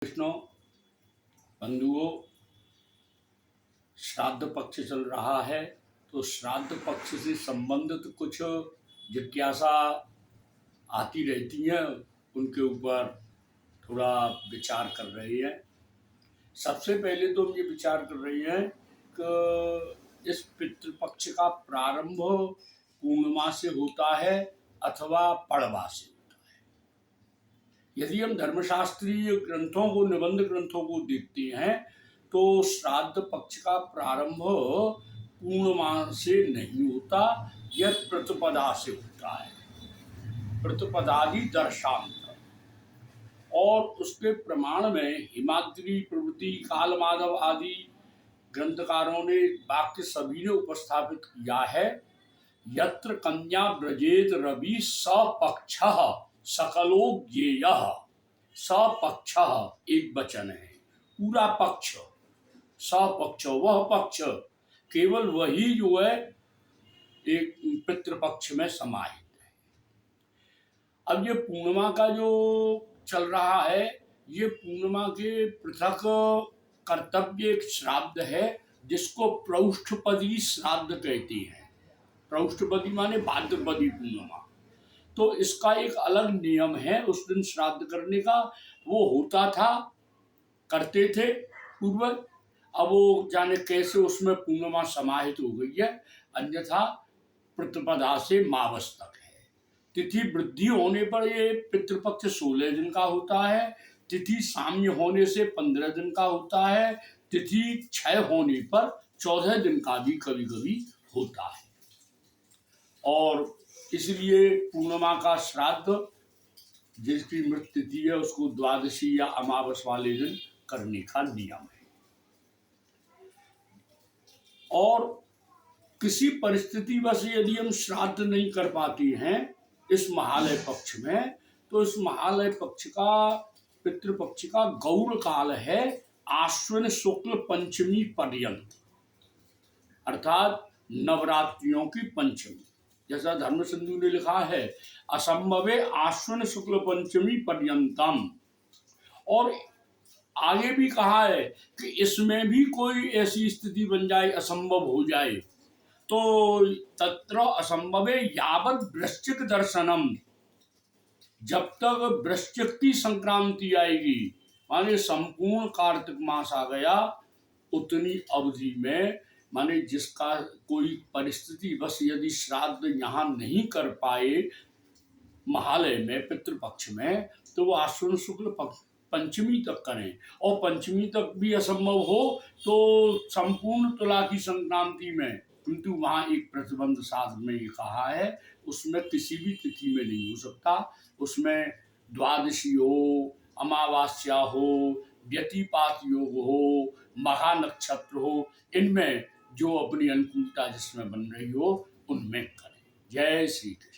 कृष्णो बंधुओं, श्राद्ध पक्ष चल रहा है तो श्राद्ध पक्ष से संबंधित कुछ जिज्ञासा आती रहती हैं, उनके ऊपर थोड़ा विचार कर रहे हैं। सबसे पहले तो हम ये विचार कर रहे हैं कि इस पितृपक्ष का प्रारंभ पूर्णिमा से होता है अथवा पड़वा से। यदि हम धर्मशास्त्रीय ग्रंथों को, निबंध ग्रंथों को देखते हैं तो श्राद्ध पक्ष का प्रारंभ पूर्णिमा से नहीं होता, यह प्रतिपदा से होता है। प्रतिपदादि दर्शांत और उसके प्रमाण में हिमाद्री प्रभृति काल माधव आदि ग्रंथकारों ने वाक्य सभी ने उपस्थापित किया है। यत्र कन्या ब्रजेत रवि सपक्षः सकलो ज्ञेयः। सपक्षः एक वचन है, पूरा पक्ष, सपक्ष वह पक्ष, केवल वही जो है एक पितृपक्ष में समाहित है। अब ये पूर्णिमा का जो चल रहा है, ये पूर्णिमा के पृथक कर्तव्य एक श्राद्ध है जिसको प्रौष्ठपदी श्राद्ध कहते हैं। प्रौष्ठपदी माने भाद्रपदी पूर्णिमा। तो इसका एक अलग नियम है उस दिन श्राद्ध करने का। वो होता था, करते थे पूर्व, अब वो जाने कैसे उसमें पूर्णिमा समाहित हो गई है। अन्यथा प्रतिपदा से मावस तक है। तिथि वृद्धि होने पर ये पितृपक्ष 16 दिन का होता है। तिथि साम्य होने से 15 दिन का होता है। तिथि क्षय होने पर 14 दिन का भी कभी कभी होता है। और इसलिए पूर्णिमा का श्राद्ध जिसकी मृत तिथि है उसको द्वादशी या अमावस वाले दिन करने का नियम है। और किसी परिस्थिति वश यदि हम श्राद्ध नहीं कर पाते हैं इस महालय पक्ष में, तो इस महालय पक्ष का, पितृपक्ष का गौर काल है आश्विन शुक्ल पंचमी पर्यंत, अर्थात नवरात्रियों की पंचमी। जैसा धर्म सिंधु ने लिखा है, असंभवे आश्विन शुक्ल पंचमी पर्यंतम। और आगे भी कहा है कि इसमें भी कोई ऐसी स्थिति बन जाए, असंभव हो जाए, तो तत्र असंभवे यावत वृश्चिक दर्शनम, जब तक वृश्चिक की संक्रांति आएगी, माने संपूर्ण कार्तिक मास आ गया, उतनी अवधि में, माने जिसका कोई परिस्थिति बस यदि श्राद्ध यहाँ नहीं कर पाए महालय में पितृपक्ष में, तो वो आश्विन शुक्ल पंचमी तक करें। और पंचमी तक भी असंभव हो तो संपूर्ण तुला की संक्रांति में, किंतु वहाँ एक प्रतिबंध शास्त्र में ये कहा है, उसमें किसी भी तिथि में नहीं हो सकता। उसमें द्वादशी हो, अमावास्या हो, व्यतिपात योग हो, महानक्षत्र हो, इनमें जो अपनी अनुकूलता जिसमें बन रही हो उनमें करें। जय श्री कृष्ण।